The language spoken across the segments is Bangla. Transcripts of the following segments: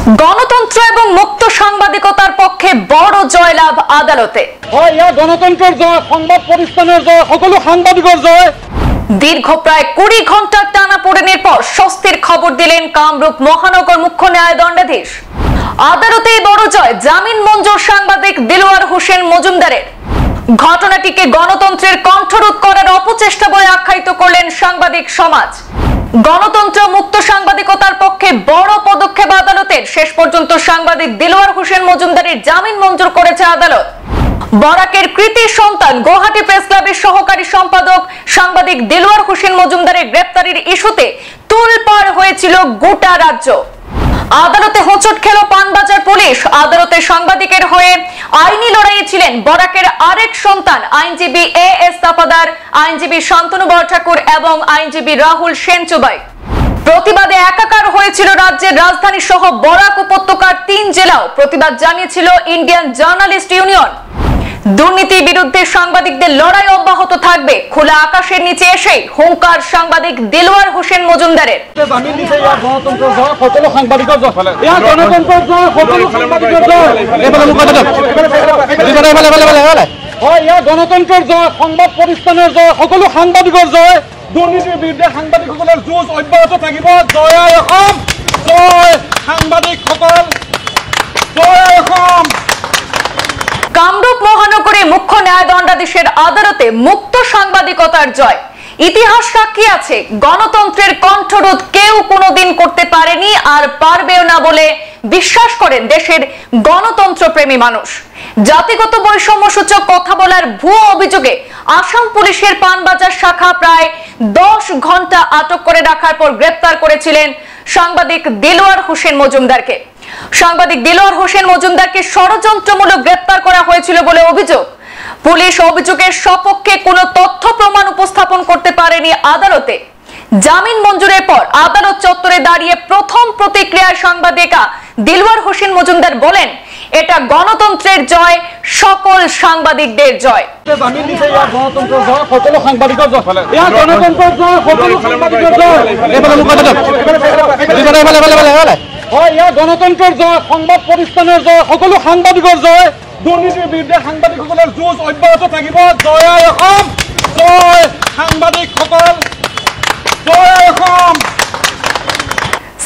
গণতন্ত্র এবং মুক্ত সাংবাদিকতার পক্ষে বড় জয়লাভ আদালতে। গণতন্ত্রের জয়, সংবাদ পরিস্থানের জয়, সকলো সাংবাদিকের জয়। দীর্ঘ প্রায় 20 ঘন্টার টানাপোড়েনের পর স্বস্তির খবর দিলেন কামরূপ মহানগর মুখ্য ন্যায়দণ্ডাধীশ। আদালতেই বড় জয়, জামিন মঞ্জুর সাংবাদিক দিলওয়ার হোসেন মজুমদারের। ঘটনাটিকে গণতন্ত্রের কণ্ঠরোধ করার অপচেষ্টা বলে আখ্যায়িত করলেন সাংবাদিক সমাজ। গণতন্ত্র মুক্ত সাংবাদিকতার পক্ষে বড় পদক্ষেপ আদালতের। শেষ পর্যন্ত সাংবাদিক দিলওয়ার হোসেন মজুমদারের জামিন মঞ্জুর করেছে আদালত। বরাকের কৃতি সন্তান গুয়াহাটি প্রেস ক্লাবের সহকারী সম্পাদক সাংবাদিক দিলওয়ার হোসেন মজুমদারের গ্রেপ্তারির ইস্যুতে তোলপাড় হয়েছিল গোটা রাজ্য। আদালতে হোঁচট খেল পানবাজার পুলিশ। আদালতে সাংবাদিকের হয়ে আইনি লড়াইয়ে ছিলেন বরাকের আরেক সন্তান আইনজীবী এএস তাপাদার, আইনজীবী শান্তনু বরঠাকুর এবং আইনজীবী রাহুল সেনচুবাই। প্রতিবাদে একাকার হয়েছিল রাজ্যের রাজধানী সহ বরাক উপত্যকার 3 জেলাও। প্রতিবাদ জানিয়েছিল ইন্ডিয়ান জার্নালিস্ট ইউনিয়ন। দুর্নীতির বিরুদ্ধে সাংবাদিকদের লড়াই অব্যাহত থাকবে। খোলা আকাশের নিচে এসে হুঙ্কার সাংবাদিক দিলওয়ার হোসেন মজুমদারের। গণতন্ত্রের জয়, সংবাদ পরিস্থানের জয়, সকলো সাংবাদিকের জয়। দুর্নীতির বিরুদ্ধে সাংবাদিকসকলের যুঁজ অব্যাহত থাকিব। জয় অসম, জয় সাংবাদিকসকল, জয় অসম। কামরূপ মহানগরে মুখ্য ন্যায়দণ্ডাধীশের আদালতে মুক্ত সাংবাদিকতার জয়। ইতিহাস সাক্ষী আছে, গণতন্ত্রের কণ্ঠরোধ কেউ কোনোদিন করতে পারেনি আর পারবেও না বলে বিশ্বাস করেন দেশের গণতন্ত্র প্রেমী মানুষ। জাতিগত বৈষম্য সূচক কথা বলার ভুয়ো অভিযোগে আসাম পুলিশের পানবাজার শাখা প্রায় 10 ঘন্টা আটক করে রাখার পর গ্রেপ্তার করেছিলেন সাংবাদিক দিলওয়ার হোসেন মজুমদারকে। সাংবাদিক দিলওয়ার হোসেন মজুমদারকে ষড়যন্ত্রমূলক গ্রেপ্তার করা হয়েছিল বলে অভিযোগ। পুলিশ অভিযোগের সপক্ষে কোনো তথ্য প্রমাণ উপস্থাপন করতে পারেনি আদালতে। জামিন মঞ্জুরের পর আদালত চত্বরে দাঁড়িয়ে প্রথম প্রতিক্রিয়ায় সাংবাদিকা দিলওয়ার হোসেন মজুমদার বলেন, এটা গণতন্ত্রের জয়, সকল সাংবাদিকদের জয়। গণতন্ত্রের জয়, সকলো সাংবাদিকের জয়। গণতন্ত্রের জয়, সকলো সাংবাদিকের জয়। গণতন্ত্রের জয়, সংবাদ পরিস্থানের জয়, সকলো সাংবাদিকের জয়। দুর্নীতির বিরুদ্ধে সাংবাদিকসকলের যুঁজ অব্যাহত থাকিব। জয় অসম, জয় সাংবাদিকসকল, জয় অসম।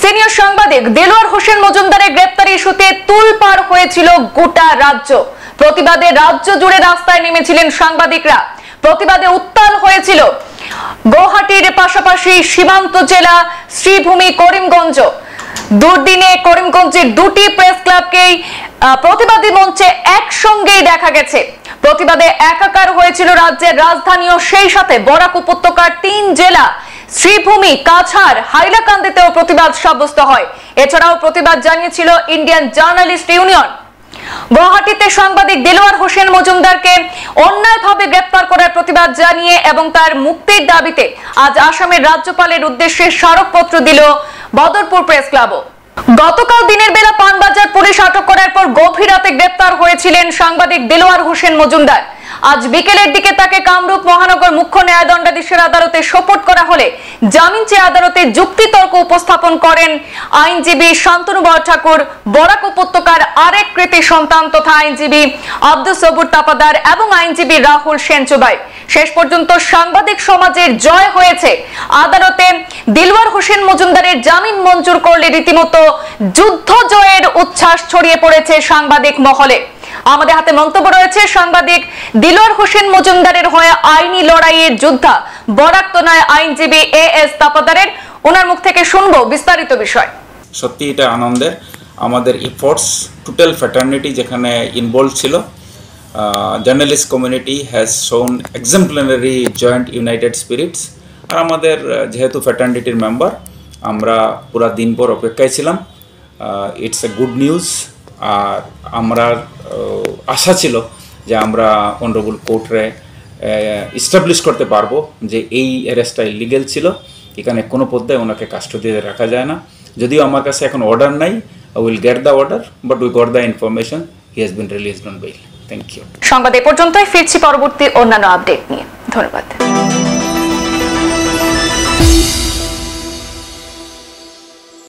সিনিয়র সাংবাদিক দিলওয়ার হোসেন মজুমদারের গ্রেপ্তারি ইস্যুতে তোলপাড় হয়েছিল গোটা রাজ্য। প্রতিবাদে রাজ্য জুড়ে রাস্তায় নেমেছিলেন সাংবাদিকরা। প্রতিবাদে উত্তাল হয়েছিল গুয়াহাটির পাশাপাশি সীমান্ত জেলা শ্রীভূমি, করিমগঞ্জ। দুর্দিনে করিমগঞ্জের 2টি প্রেস ক্লাবকেই প্রতিবাদী মঞ্চে একসঙ্গেই দেখা গেছে। প্রতিবাদে একাকার হয়েছিল রাজ্যের রাজধানী ও সেই সাথে বরাক উপত্যকার 3 জেলা শ্রীভূমি, কাছাড়, হাইলাকান্দিতেও প্রতিবাদ সাব্যস্ত হয়। এছাড়াও প্রতিবাদ জানিয়েছিল ইন্ডিয়ান জার্নালিস্ট ইউনিয়ন। গুয়াহাটিতে সাংবাদিক দিলওয়ার হোসেন মজুমদারকে অন্যায়ভাবে গ্রেপ্তার করার প্রতিবাদ জানিয়ে এবং তার মুক্তির দাবিতে আজ আসামের রাজ্যপালের উদ্দেশ্যে স্মারকপত্র দিল বদরপুর প্রেস ক্লাবও। গতকাল দিনের বেলা পানবাজার পুলিশ আটক করার পর গভীর রাতে গ্রেপ্তার হয়েছিলেন সাংবাদিক দিলওয়ার হোসেন মজুমদার। আজ বিকেলের দিকে তাকে কামরূপ মহানগর মুখ্য ন্যায়দণ্ডাধীশের আদালতে সোপর্দ করা হলে জামিন চেয়ে আদালতে যুক্তিতর্ক উপস্থাপন করেন আইনজীবী শান্তনু বরঠাকুর, বরাক উপত্যকার আরেক কৃতি সন্তান তথা আইনজীবী আব্দুল সবুর তাপাদার এবং আইনজীবী রাহুল সেনচুবাই। শেষ পর্যন্ত সাংবাদিক সমাজের জয় হয়েছে। আদালতে দিলওয়ার হোসেন মজুমদারের জামিন মঞ্জুর করলে রীতিমতো যুদ্ধ জয়ের উচ্ছ্বাস ছড়িয়ে পড়েছে সাংবাদিক মহলে। আমাদের হাতে মন্তব্য রয়েছে সাংবাদিক দিলওয়ার হোসেন মজুমদারের হয়ে আইনি লড়াইয়ের যোদ্ধা বরাক থানার আইনজীবী এএস তাপাদারের। ওনার মুখ থেকে শুনবো বিস্তারিত বিষয়। সত্যি এটা আনন্দের। আমাদের এফোর্টস, টোটাল ফ্র্যাটার্নিটি যেখানে ইনভলভ ছিল, journalist community has shown exemplary joint united spirits. আর আমাদের যেহেতু ফ্র্যাটার্নিটির মেম্বার, আমরা পুরা দিনভর অপেক্ষায় ছিলাম। It's a good news. আর আমরা আশা ছিল যে আমরা অনারেবল কোর্টে এস্টাবলিশ করতে পারবো যে এই অ্যারেস্টটা ইলিগেল ছিল। এখানে কোনো পদ্ধতিতে ওনাকে কাস্টোডিতে রাখা যায় না। যদিও আমার কাছে এখন অর্ডার নাই, I will get the order, but we got the information he has been released on bail. Thank you. সংবাদ এ পর্যন্তই, ফিরছি পরবর্তী অন্যান্য আপডেট নিয়ে। ধন্যবাদ।